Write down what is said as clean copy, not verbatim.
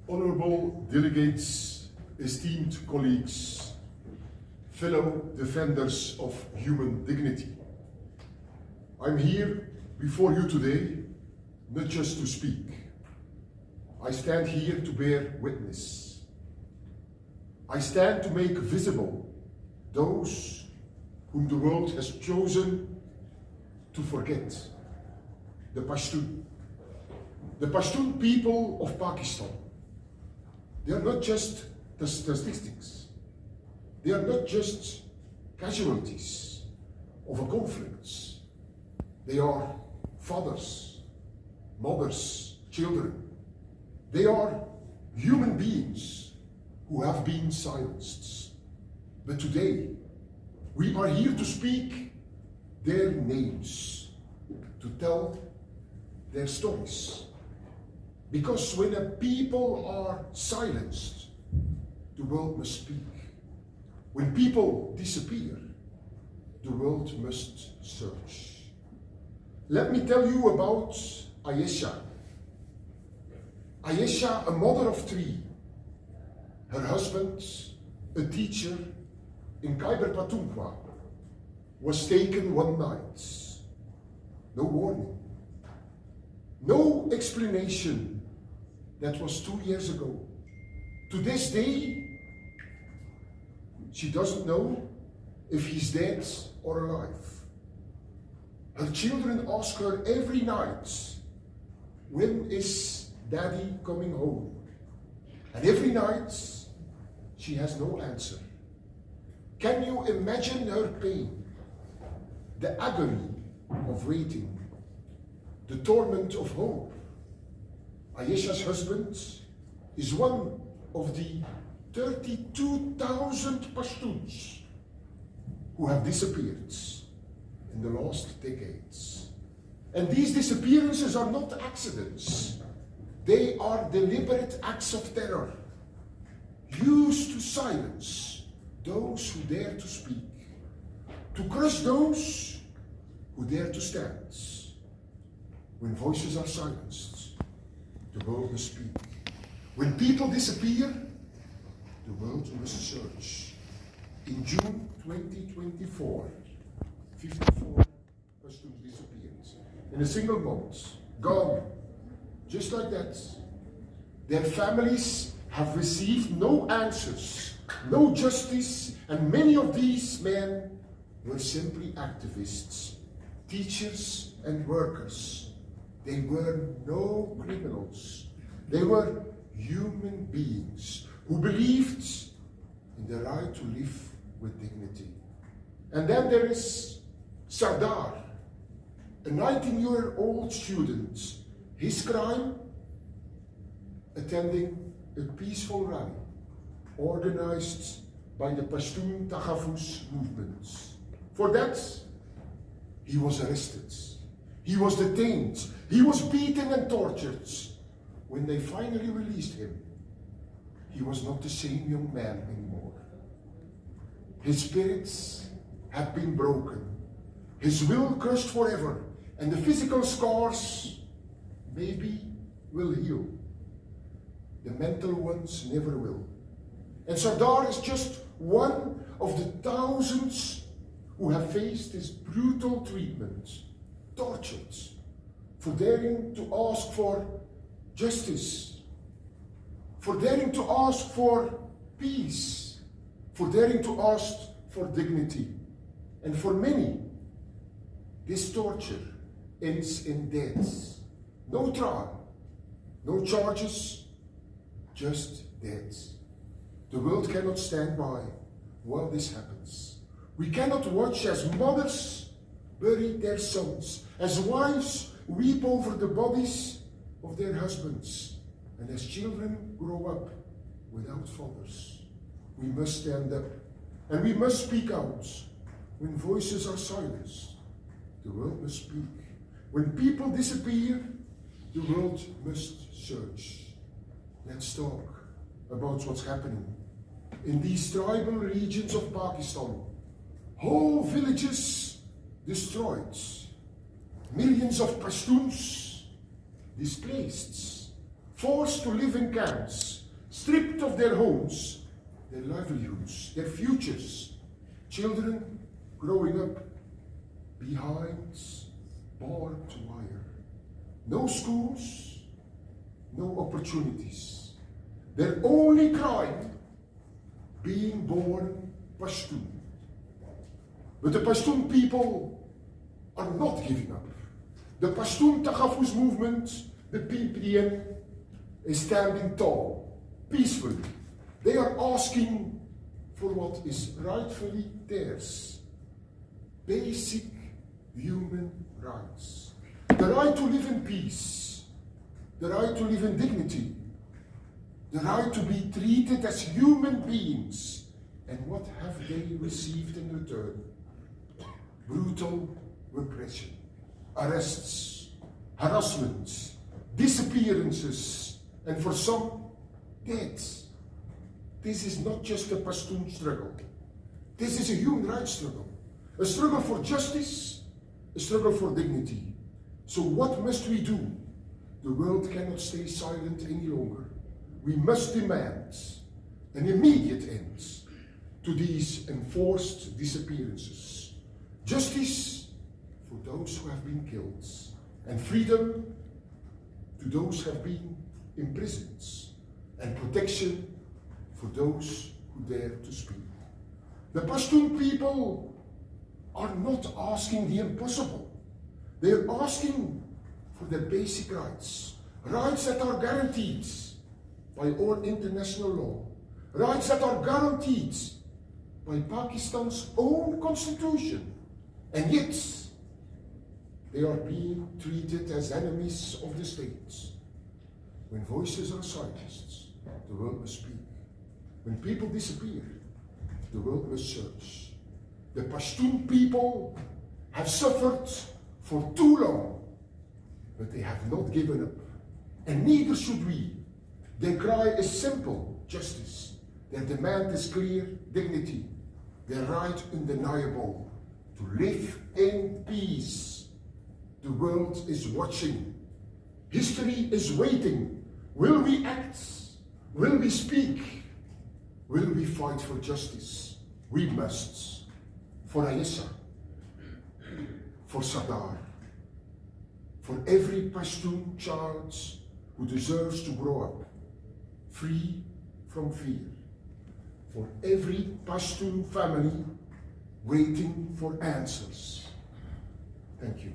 Honorable delegates, esteemed colleagues, fellow defenders of human dignity. I'm here before you today not just to speak. I stand here to bear witness. I stand to make visible those whom the world has chosen to forget. The Pashtun. The Pashtun people of Pakistan. They are not just the statistics. They are not just casualties of a conflict. They are fathers, mothers, children. They are human beings who have been silenced. But today, we are here to speak their names, to tell their stories. Because when a people are silenced, the world must speak. When people disappear, the world must search. Let me tell you about Ayesha. Ayesha, a mother of three. Her husband, a teacher in Khyber Pakhtunkhwa, was taken one night. No warning. No explanation. That was 2 years ago. To this day, she doesn't know if he's dead or alive. Her children ask her every night, when is daddy coming home? And every night, she has no answer. Can you imagine her pain? The agony of waiting, the torment of hope. Ayesha's husband is one of the 32,000 Pashtuns who have disappeared in the last decades. And these disappearances are not accidents. They are deliberate acts of terror, used to silence those who dare to speak, to crush those who dare to stand. When voices are silenced, the world must speak. When people disappear, the world must search. In June 2024, 54 Pashtuns disappeared. In a single month, gone. Just like that. Their families have received no answers, no justice, and many of these men were simply activists, teachers and workers. They were no criminals. They were human beings who believed in the right to live with dignity. And then there is Sardar, a 19-year-old student. His crime? Attending a peaceful rally organized by the Pashtun movement. For that, he was arrested. He was detained. He was beaten and tortured. When they finally released him, he was not the same young man anymore. His spirits had been broken, his will crushed forever, and the physical scars maybe will heal. The mental ones never will. And Sardar is just one of the thousands who have faced this brutal treatment, tortured, for daring to ask for justice, for daring to ask for peace, for daring to ask for dignity. And for many, this torture ends in death. No trial, no charges, just death. The world cannot stand by while this happens. We cannot watch as mothers bury their sons, as wives weep over the bodies of their husbands, and as children grow up without fathers. We must stand up, and we must speak out. When voices are silenced, the world must speak. When people disappear, the world must search. Let's talk about what's happening in these tribal regions of Pakistan. Whole villages destroyed. Millions of Pashtuns displaced. forced to live in camps, stripped of their homes, their livelihoods, their futures. Children growing up behind barbed wire. No schools, no opportunities. Their only crime, being born Pashtun. But the Pashtun people are not giving up. The Pashtun Taghafuz movement, the PPDM, is standing tall, peacefully. They are asking for what is rightfully theirs. Basic human rights. The right to live in peace. The right to live in dignity. The right to be treated as human beings. And what have they received in return? Brutal repression, arrests, harassment, disappearances, and for some, deaths. This is not just a Pashtun struggle. This is a human rights struggle. A struggle for justice, a struggle for dignity. So what must we do? The world cannot stay silent any longer. We must demand an immediate end to these enforced disappearances. Justice for those who have been killed, and freedom to those who have been imprisoned, and protection for those who dare to speak. The Pashtun people are not asking the impossible. They are asking for their basic rights. Rights that are guaranteed by all international law. Rights that are guaranteed by Pakistan's own constitution. And yet, they are being treated as enemies of the state. When voices are silenced, the world must speak. When people disappear, the world must search. The Pashtun people have suffered for too long, but they have not given up. And neither should we. Their cry is simple, justice. Their demand is clear, dignity. Their right undeniable, to live in peace. The world is watching. History is waiting. Will we act? Will we speak? Will we fight for justice? We must. For Ayesha, for Sardar, for every Pashtun child who deserves to grow up free from fear, for every Pashtun family waiting for answers. Thank you.